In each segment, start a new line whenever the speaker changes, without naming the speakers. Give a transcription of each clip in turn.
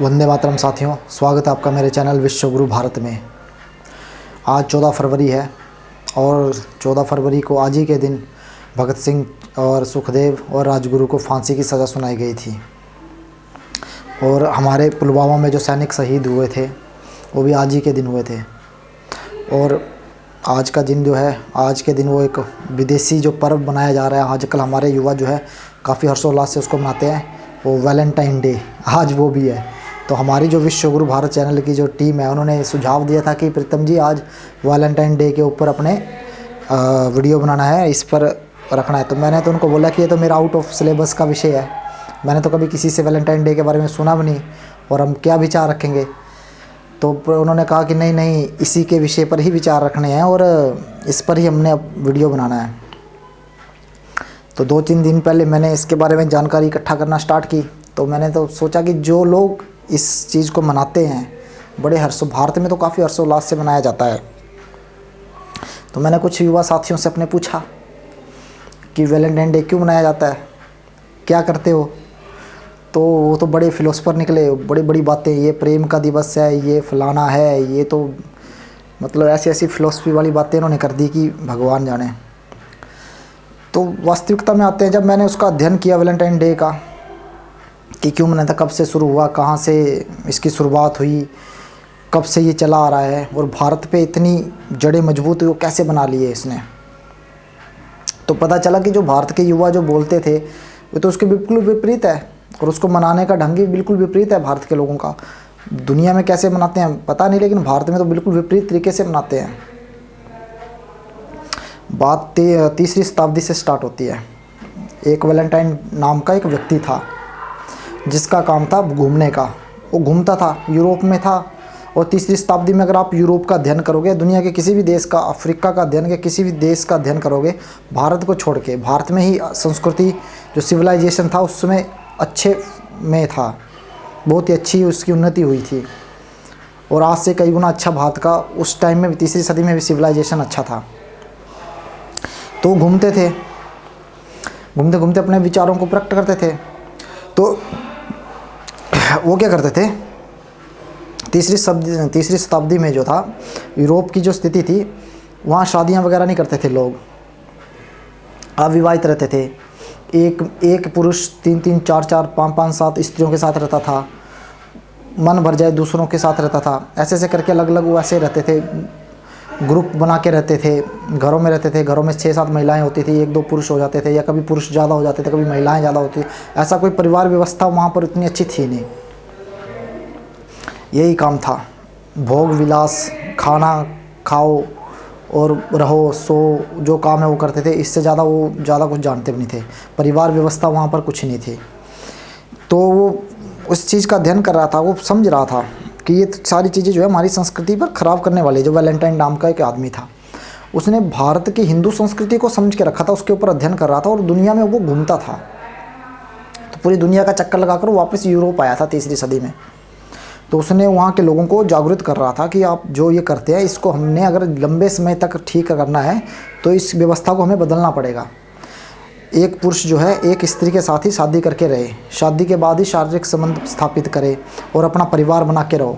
वंदे मातरम साथियों, स्वागत है आपका मेरे चैनल विश्वगुरु भारत में। आज 14 फरवरी है और 14 फरवरी को आज ही के दिन भगत सिंह और सुखदेव और राजगुरु को फांसी की सज़ा सुनाई गई थी। और हमारे पुलवामा में जो सैनिक शहीद हुए थे वो भी आज ही के दिन हुए थे। और आज का दिन जो है, आज के दिन वो एक विदेशी जो पर्व मनाया जा रहा है, आजकल हमारे युवा जो है काफ़ी हर्षोल्लास से उसको मनाते हैं, वो वैलेंटाइन डे आज वो भी है। तो हमारी जो विश्वगुरु भारत चैनल की जो टीम है उन्होंने सुझाव दिया था कि प्रीतम जी आज वैलेंटाइन डे के ऊपर अपने वीडियो बनाना है, इस पर रखना है। तो मैंने तो उनको बोला कि ये तो मेरा आउट ऑफ सिलेबस का विषय है, मैंने तो कभी किसी से वैलेंटाइन डे के बारे में सुना भी नहीं और हम क्या विचार रखेंगे। तो उन्होंने कहा कि नहीं नहीं, इसी के विषय पर ही विचार रखने हैं और इस पर ही हमने अब वीडियो बनाना है। तो 2-3 दिन पहले मैंने इसके बारे में जानकारी इकट्ठा करना स्टार्ट की। तो मैंने तो सोचा कि जो लोग इस चीज़ को मनाते हैं बड़े भारत में तो काफ़ी हर्षोल्लास से मनाया जाता है। तो मैंने कुछ युवा साथियों से अपने पूछा कि वैलेंटाइन डे क्यों मनाया जाता है, क्या करते हो। तो वो तो बड़े फिलोसफर निकले, बड़ी बड़ी बातें, ये प्रेम का दिवस है, ये फलाना है, ये तो मतलब ऐसी ऐसी फिलोसफी वाली बातें इन्होंने कर दी कि भगवान जाने। तो वास्तविकता में आते हैं, जब मैंने उसका अध्ययन किया वैलेंटाइन डे का कि क्यों मनाया था, कब से शुरू हुआ, कहाँ से इसकी शुरुआत हुई, कब से ये चला आ रहा है और भारत पे इतनी जड़ें मजबूत हुई, वो कैसे बना लिए इसने। तो पता चला कि जो भारत के युवा जो बोलते थे वो तो उसके बिल्कुल विपरीत है और उसको मनाने का ढंग भी बिल्कुल विपरीत है भारत के लोगों का। दुनिया में कैसे मनाते हैं पता नहीं, लेकिन भारत में तो बिल्कुल विपरीत तरीके से मनाते हैं। बात 3री शताब्दी से स्टार्ट होती है। एक वैलेंटाइन नाम का एक व्यक्ति था जिसका काम था घूमने का। वो घूमता था, यूरोप में था। और 3री शताब्दी में अगर आप यूरोप का अध्ययन करोगे, दुनिया के किसी भी देश का, अफ्रीका का अध्ययन के किसी भी देश का अध्ययन करोगे, भारत को छोड़ के, भारत में ही संस्कृति जो सिविलाइजेशन था उसमें अच्छे में था, बहुत ही अच्छी उसकी उन्नति हुई थी। और आज से कई गुना अच्छा भारत का उस टाइम में 3री सदी में भी सिविलाइजेशन अच्छा था। तो घूमते थे, घूमते घूमते अपने विचारों को प्रकट करते थे। तो वो क्या करते थे, 3री शताब्दी में जो था यूरोप की जो स्थिति थी, वहाँ शादियाँ वगैरह नहीं करते थे लोग, अविवाहित रहते थे। एक पुरुष 3-3, 4-4, 5-5, 7 स्त्रियों के साथ रहता था, मन भर जाए दूसरों के साथ रहता था। ऐसे ऐसे करके अलग अलग वो ऐसे रहते थे, ग्रुप बना के रहते थे, घरों में रहते थे। घरों में 6-7 महिलाएं होती थी, 1-2 पुरुष हो जाते थे, या कभी पुरुष ज़्यादा हो जाते थे, कभी महिलाएं ज़्यादा होती थी। ऐसा कोई परिवार व्यवस्था वहाँ पर इतनी अच्छी थी नहीं। यही काम था, भोग विलास, खाना खाओ और रहो सो, जो काम है वो करते थे। इससे ज़्यादा वो ज़्यादा कुछ जानते भी नहीं थे। परिवार व्यवस्था वहाँ पर कुछ नहीं थी। तो वो उस चीज़ का अध्ययन कर रहा था, वो समझ रहा था कि ये सारी चीज़ें जो है हमारी संस्कृति पर ख़राब करने वाली। जो वैलेंटाइन नाम का एक आदमी था, उसने भारत की हिंदू संस्कृति को समझ के रखा था, उसके ऊपर अध्ययन कर रहा था और दुनिया में वो घूमता था। तो पूरी दुनिया का चक्कर लगाकर वो वापस यूरोप आया था 3री सदी में। तो उसने वहाँ के लोगों को जागरूक कर रहा था कि आप जो ये करते हैं इसको हमने अगर लंबे समय तक ठीक करना है तो इस व्यवस्था को हमें बदलना पड़ेगा। एक पुरुष जो है एक स्त्री के साथ ही शादी करके रहे, शादी के बाद ही शारीरिक संबंध स्थापित करे और अपना परिवार बना के रहो,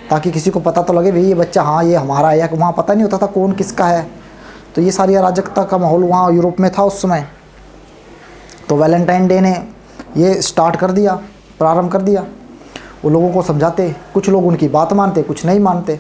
ताकि किसी को पता तो लगे भाई ये बच्चा हाँ ये हमारा है। या वहाँ पता नहीं होता था कौन किसका है। तो ये सारी अराजकता का माहौल वहाँ यूरोप में था उस समय। तो वैलेंटाइन डे ने ये स्टार्ट कर दिया, प्रारंभ कर दिया। वो लोगों को समझाते, कुछ लोग उनकी बात मानते, कुछ नहीं मानते।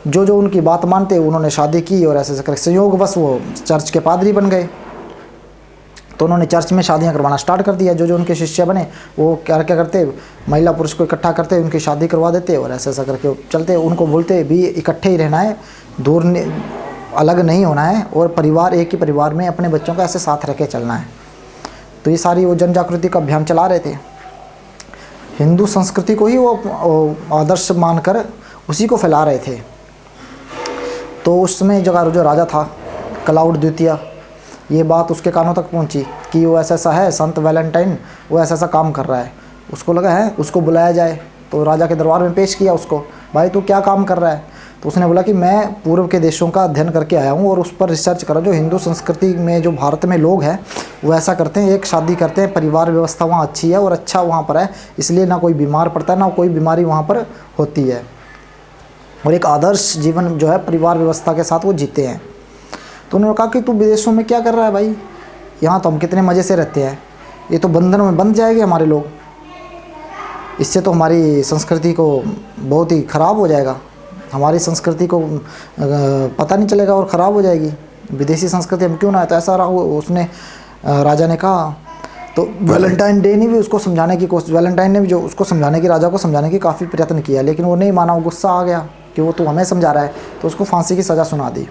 जो उनकी बात मानते उन्होंने शादी की और ऐसे कर संयोगवश वो चर्च के पादरी बन गए। तो उन्होंने चर्च में शादियां करवाना स्टार्ट कर दिया। जो उनके शिष्य बने वो क्या करते, महिला पुरुष को इकट्ठा करते, उनकी शादी करवा देते और ऐसा करके चलते। उनको बोलते भी इकट्ठे ही रहना है, दूर अलग नहीं होना है और परिवार एक ही परिवार में अपने बच्चों को ऐसे साथ रख के चलना है। तो ये सारी वो जन जागृति का अभियान चला रहे थे। हिंदू संस्कृति को ही वो आदर्श मानकर उसी को फैला रहे थे। तो उस समय जो राजा था क्लाउड द्वितीय, ये बात उसके कानों तक पहुंची कि वो ऐसा है, संत वैलेंटाइन वो ऐसा काम कर रहा है। उसको लगा है उसको बुलाया जाए। तो राजा के दरबार में पेश किया उसको, भाई तू क्या काम कर रहा है। तो उसने बोला कि मैं पूर्व के देशों का अध्ययन करके आया हूँ और उस पर रिसर्च करा। जो हिंदू संस्कृति में जो भारत में लोग हैं वो ऐसा करते हैं, एक शादी करते हैं, परिवार व्यवस्था वहाँ अच्छी है और अच्छा वहाँ पर है, इसलिए ना कोई बीमार पड़ता है ना कोई बीमारी वहाँ पर होती है, और एक आदर्श जीवन जो है परिवार व्यवस्था के साथ वो जीते हैं। तो उन्होंने कहा कि तू विदेशों में क्या कर रहा है भाई, यहाँ तो हम कितने मज़े से रहते हैं, ये तो बंधनों में बंध जाएंगे हमारे लोग, इससे तो हमारी संस्कृति को बहुत ही ख़राब हो जाएगा, हमारी संस्कृति को पता नहीं चलेगा और ख़राब हो जाएगी, विदेशी संस्कृति हम क्यों ना आए। तो ऐसा रहा उसने राजा ने कहा। तो वैलेंटाइन डे ने भी उसको समझाने की कोशिश, वैलेंटाइन ने भी जो उसको समझाने की, राजा को समझाने की काफ़ी प्रयत्न किया, लेकिन वो नहीं माना, वो गुस्सा आ गया कि वो तो हमें समझा रहा है, तो उसको फांसी की सज़ा सुना दी।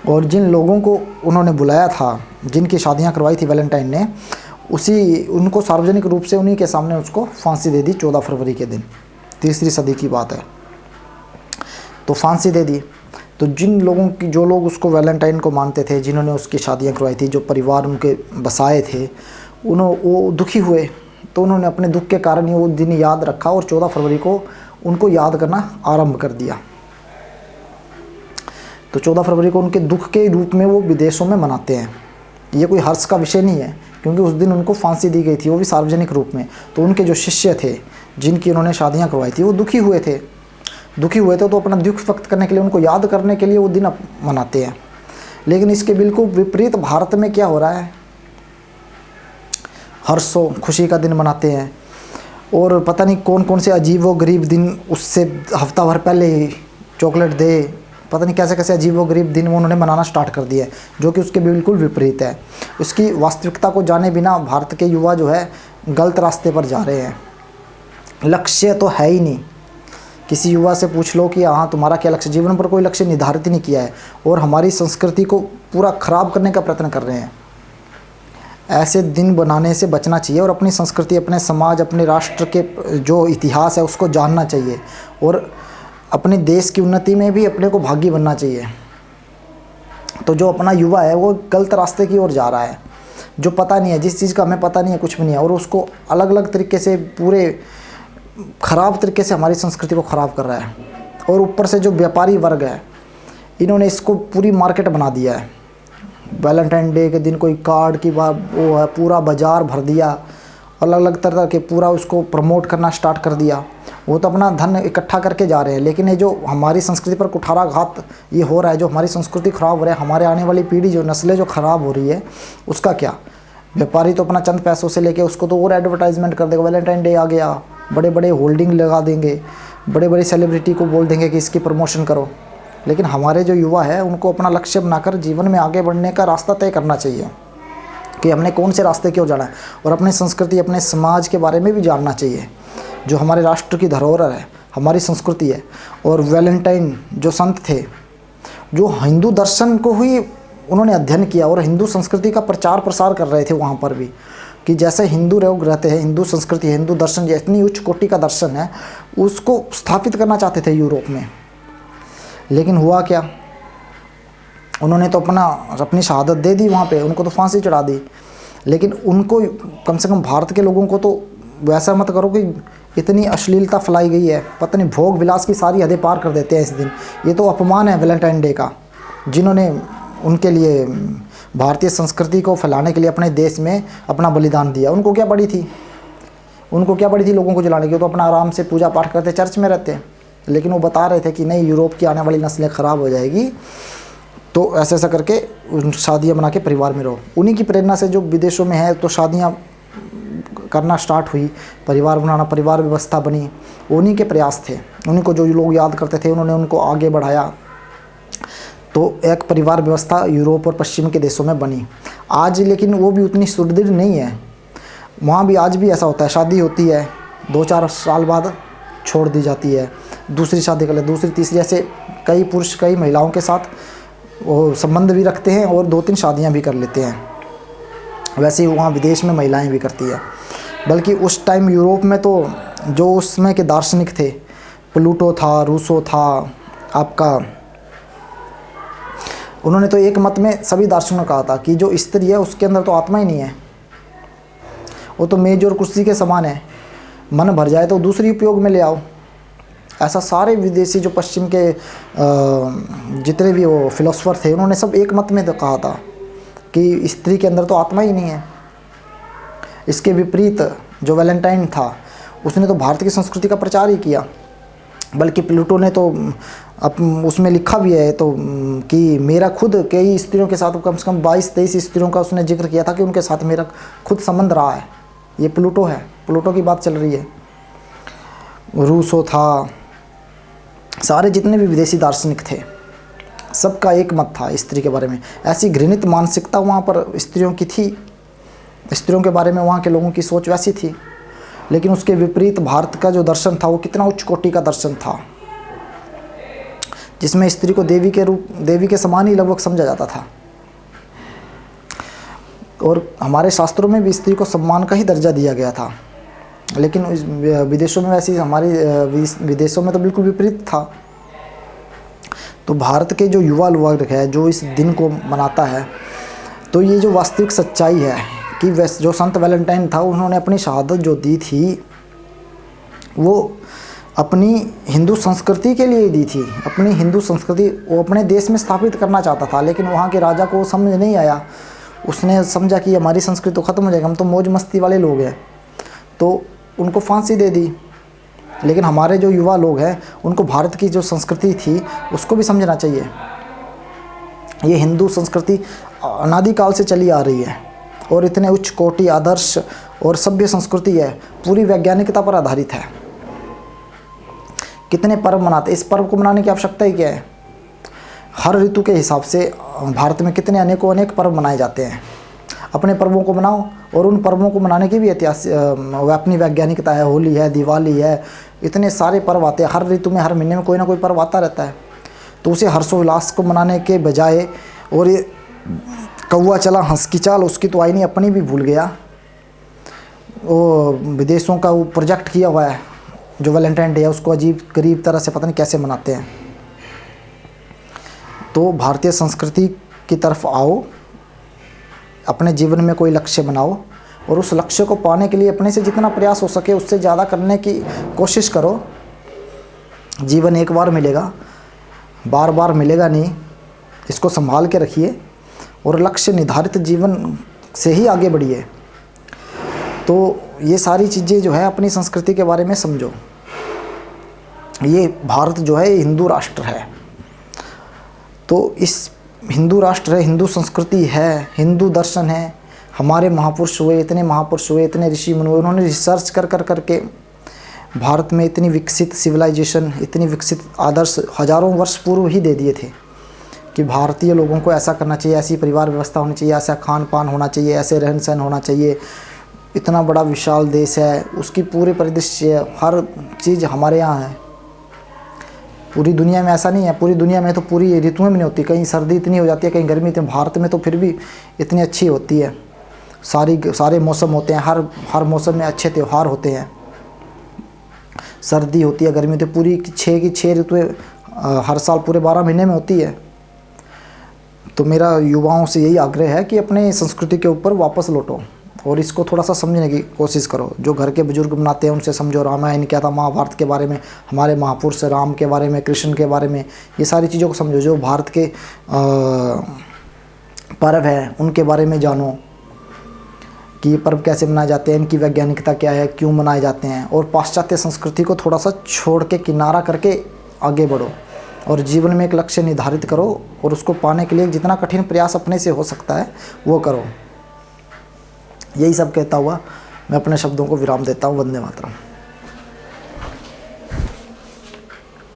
और जिन लोगों को उन्होंने बुलाया था, जिनकी शादियाँ करवाई थी वैलेंटाइन ने, उनको सार्वजनिक रूप से उन्हीं के सामने उसको फांसी दे दी 14 फरवरी के दिन, 3री सदी की बात है। तो फांसी दे दी। तो जिन लोगों की, जो लोग उसको वैलेंटाइन को मानते थे, जिन्होंने उसकी शादियां करवाई थी, जो परिवार उनके बसाए थे, वो दुखी हुए। तो उन्होंने अपने दुख के कारण ही वो दिन याद रखा और 14 फरवरी को उनको याद करना आरंभ कर दिया। तो 14 फरवरी को उनके दुख के रूप में वो विदेशों में मनाते हैं। ये कोई हर्ष का विषय नहीं है, क्योंकि उस दिन उनको फांसी दी गई थी, वो भी सार्वजनिक रूप में। तो उनके जो शिष्य थे, जिनकी उन्होंने शादियाँ करवाई थी, वो दुखी हुए थे। तो अपना दुख व्यक्त करने के लिए, उनको याद करने के लिए वो दिन मनाते हैं। लेकिन इसके बिल्कुल विपरीत भारत में क्या हो रहा है, हर्षो खुशी का दिन मनाते हैं, और पता नहीं कौन कौन से अजीब व गरीब दिन, उससे हफ्ता भर पहले ही चॉकलेट दे, पता नहीं कैसे कैसे अजीब व गरीब दिन वो उन्होंने मनाना स्टार्ट कर दिया है, जो कि उसके बिल्कुल विपरीत है। उसकी वास्तविकता को जाने बिना भारत के युवा जो है गलत रास्ते पर जा रहे हैं। लक्ष्य तो है ही नहीं। किसी युवा से पूछ लो कि हाँ तुम्हारा क्या लक्ष्य, जीवन पर कोई लक्ष्य निर्धारित ही नहीं किया है, और हमारी संस्कृति को पूरा ख़राब करने का प्रयत्न कर रहे हैं। ऐसे दिन बनाने से बचना चाहिए और अपनी संस्कृति, अपने समाज, अपने राष्ट्र के जो इतिहास है उसको जानना चाहिए, और अपने देश की उन्नति में भी अपने को भागी बनना चाहिए। तो जो अपना युवा है वो गलत रास्ते की ओर जा रहा है, जो पता नहीं है, जिस चीज़ का हमें पता नहीं है, कुछ भी नहीं है, और उसको अलग अलग तरीके से, पूरे ख़राब तरीके से हमारी संस्कृति को ख़राब कर रहा है। और ऊपर से जो व्यापारी वर्ग है, इन्होंने इसको पूरी मार्केट बना दिया है। वैलेंटाइन डे के दिन कोई कार्ड की वो है, पूरा बाज़ार भर दिया, अलग अलग तरह के पूरा उसको प्रमोट करना स्टार्ट कर दिया। वो तो अपना धन इकट्ठा करके जा रहे हैं, लेकिन ये जो हमारी संस्कृति पर कुठाराघात ये हो रहा है, जो हमारी संस्कृति ख़राब हो रहा है, हमारे आने वाली पीढ़ी जो नस्लें जो ख़राब हो रही है, उसका क्या। व्यापारी तो अपना चंद पैसों से लेके उसको तो और एडवर्टाइजमेंट कर देगा। वैलेंटाइन डे आ गया, बड़े बड़े होल्डिंग लगा देंगे, बड़े बड़े सेलिब्रिटी को बोल देंगे कि इसकी प्रमोशन करो। लेकिन हमारे जो युवा है उनको अपना लक्ष्य बनाकर जीवन में आगे बढ़ने का रास्ता तय करना चाहिए कि हमने कौन से रास्ते की ओर जाना है, और अपनी संस्कृति, अपने समाज के बारे में भी जानना चाहिए, जो हमारे राष्ट्र की धरोहर है, हमारी संस्कृति है। और वैलेंटाइन जो संत थे, जो हिंदू दर्शन को ही उन्होंने अध्ययन किया और हिंदू संस्कृति का प्रचार प्रसार कर रहे थे वहाँ पर भी, कि जैसे हिंदू लोग रहते हैं, हिंदू संस्कृति, हिंदू दर्शन जो इतनी उच्च कोटि का दर्शन है, उसको स्थापित करना चाहते थे यूरोप में। लेकिन हुआ क्या, उन्होंने तो अपनी शहादत दे दी वहाँ पे, उनको तो फांसी चढ़ा दी। लेकिन उनको, कम से कम भारत के लोगों को तो वैसा मत करो कि इतनी अश्लीलता फैलाई गई है, पता नहीं भोग विलास की सारी हदें पार कर देते हैं इस दिन। ये तो अपमान है वैलेंटाइन डे का, जिन्होंने उनके लिए भारतीय संस्कृति को फैलाने के लिए अपने देश में अपना बलिदान दिया। उनको क्या पड़ी थी, लोगों को जलाने की। वो तो अपना आराम से पूजा पाठ करते, चर्च में रहते, लेकिन वो बता रहे थे कि नहीं, यूरोप की आने वाली नस्लें ख़राब हो जाएगी, तो ऐसा ऐसा करके शादियाँ बना के परिवार में रहो। उन्हीं की प्रेरणा से जो विदेशों में है तो शादियाँ करना स्टार्ट हुई, परिवार बनाना, परिवार व्यवस्था बनी, उन्हीं के प्रयास थे। उन्हीं को जो लोग याद करते थे, उन्होंने उनको आगे बढ़ाया, तो एक परिवार व्यवस्था यूरोप और पश्चिम के देशों में बनी। आज लेकिन वो भी उतनी सुदृढ़ नहीं है। वहाँ भी आज भी ऐसा होता है, शादी होती है, 2-4 साल बाद छोड़ दी जाती है, दूसरी शादी कर ले, दूसरी तीसरी, ऐसे कई पुरुष कई महिलाओं के साथ वो संबंध भी रखते हैं और 2-3 शादियाँ भी कर लेते हैं। वैसे ही वहाँ विदेश में महिलाएं भी करती है। बल्कि उस टाइम यूरोप में तो जो उसमें के दार्शनिक थे, प्लूटो था, रूसो था आपका, उन्होंने तो एक मत में सभी दार्शनिकों ने कहा था कि जो स्त्री है उसके अंदर तो आत्मा ही नहीं है, वो तो मेज और कुर्सी के समान है, मन भर जाए तो दूसरी उपयोग में ले आओ। ऐसा सारे विदेशी जो पश्चिम के जितने भी वो फिलोसफर थे उन्होंने सब एक मत में तो कहा था कि स्त्री के अंदर तो आत्मा ही नहीं है। इसके विपरीत जो वैलेंटाइन था उसने तो भारत की संस्कृति का प्रचार ही किया, बल्कि प्लूटो ने तो उसमें लिखा भी है तो कि मेरा खुद कई स्त्रियों के साथ कम से कम 22-23 स्त्रियों का उसने जिक्र किया था कि उनके साथ मेरा खुद संबंध रहा है। ये प्लूटो है, प्लूटो की बात चल रही है। रूसो था, सारे जितने भी विदेशी दार्शनिक थे सबका एक मत था स्त्री के बारे में। ऐसी घृणित मानसिकता वहाँ पर स्त्रियों की थी, स्त्रियों के बारे में वहाँ के लोगों की सोच वैसी थी। लेकिन उसके विपरीत भारत का जो दर्शन था वो कितना उच्च कोटि का दर्शन था, जिसमें स्त्री को देवी के समान ही लगभग समझा जाता था। और हमारे शास्त्रों में भी स्त्री को सम्मान का ही दर्जा दिया गया था। लेकिन विदेशों में वैसी हमारी विदेशों में तो बिल्कुल विपरीत था। तो भारत के जो युवा वर्ग है जो इस दिन को मनाता है, तो ये जो वास्तविक सच्चाई है कि जो संत वैलेंटाइन था उन्होंने अपनी शहादत जो दी थी वो अपनी हिंदू संस्कृति के लिए दी थी। अपनी हिंदू संस्कृति वो अपने देश में स्थापित करना चाहता था, लेकिन वहाँ के राजा को समझ नहीं आया। उसने समझा कि हमारी संस्कृति तो ख़त्म हो जाएगी, हम तो मौज मस्ती वाले लोग हैं, तो उनको फांसी दे दी। लेकिन हमारे जो युवा लोग हैं उनको भारत की जो संस्कृति थी उसको भी समझना चाहिए। ये हिंदू संस्कृति अनादिकाल से चली आ रही है और इतने उच्च कोटि आदर्श और सभ्य संस्कृति है, पूरी वैज्ञानिकता पर आधारित है। कितने पर्व मनाते, इस पर्व को मनाने की आवश्यकता ही क्या है? हर ऋतु के हिसाब से भारत में कितने अनेक पर्व मनाए जाते हैं। अपने पर्वों को मनाओ, और उन पर्वों को मनाने की भी इतिहास अपनी वैज्ञानिकता है। होली है, दिवाली है, इतने सारे पर्व आते हैं। हर ऋतु में, हर महीने में कोई ना कोई पर्व आता रहता है। तो उसे हर्षोल्लास को मनाने के बजाय, और ये कौआ चला हंस की चाल, उसकी तो आई नहीं, अपनी भी भूल गया। वो विदेशों का वो प्रोजेक्ट किया हुआ है जो वैलेंटाइन डे है, उसको अजीब गरीब तरह से पता नहीं कैसे मनाते हैं। तो भारतीय संस्कृति की तरफ आओ, अपने जीवन में कोई लक्ष्य बनाओ, और उस लक्ष्य को पाने के लिए अपने से जितना प्रयास हो सके उससे ज़्यादा करने की कोशिश करो। जीवन एक बार मिलेगा, बार बार मिलेगा नहीं। इसको संभाल के रखिए और लक्ष्य निर्धारित जीवन से ही आगे बढ़िए। तो ये सारी चीज़ें जो है अपनी संस्कृति के बारे में समझो। ये भारत जो है हिंदू राष्ट्र है, तो इस हिंदू राष्ट्र है, हिंदू संस्कृति है, हिंदू दर्शन है। हमारे महापुरुष हुए, इतने महापुरुष हुए, इतने ऋषि मुनि हुए, उन्होंने रिसर्च कर करके भारत में इतनी विकसित सिविलाइजेशन, इतनी विकसित आदर्श हज़ारों वर्ष पूर्व ही दे दिए थे कि भारतीय लोगों को ऐसा करना चाहिए, ऐसी परिवार व्यवस्था होनी चाहिए, ऐसा खान पान होना चाहिए, ऐसे रहन सहन होना चाहिए। इतना बड़ा विशाल देश है, उसकी पूरे परिदृश्य, हर चीज़ हमारे यहाँ है। पूरी दुनिया में ऐसा नहीं है। पूरी दुनिया में तो पूरी ऋतुएं में नहीं होती, कहीं सर्दी इतनी हो जाती है, कहीं गर्मी इतनी। भारत में तो फिर भी इतनी अच्छी होती है। सारे मौसम होते हैं, हर मौसम में अच्छे त्यौहार होते हैं। सर्दी होती है, गर्मी होती है, पूरी 6 ऋतुएं हर साल पूरे 12 महीने में होती है। तो मेरा युवाओं से यही आग्रह है कि अपने संस्कृति के ऊपर वापस लौटो और इसको थोड़ा सा समझने की कोशिश करो। जो घर के बुजुर्ग बनाते हैं उनसे समझो, रामायण क्या था, महाभारत के बारे में, हमारे महापुरुष राम के बारे में, कृष्ण के बारे में, ये सारी चीज़ों को समझो। जो भारत के पर्व हैं उनके बारे में जानो कि ये पर्व कैसे मनाए जाते हैं, इनकी वैज्ञानिकता क्या है, क्यों मनाए जाते हैं। और पाश्चात्य संस्कृति को थोड़ा सा छोड़ के किनारा करके आगे बढ़ो और जीवन में एक लक्ष्य निर्धारित करो और उसको पाने के लिए जितना कठिन प्रयास अपने से हो सकता है वो करो। यही सब कहता हुआ मैं अपने शब्दों को विराम देता हूँ। वंदे मातरम।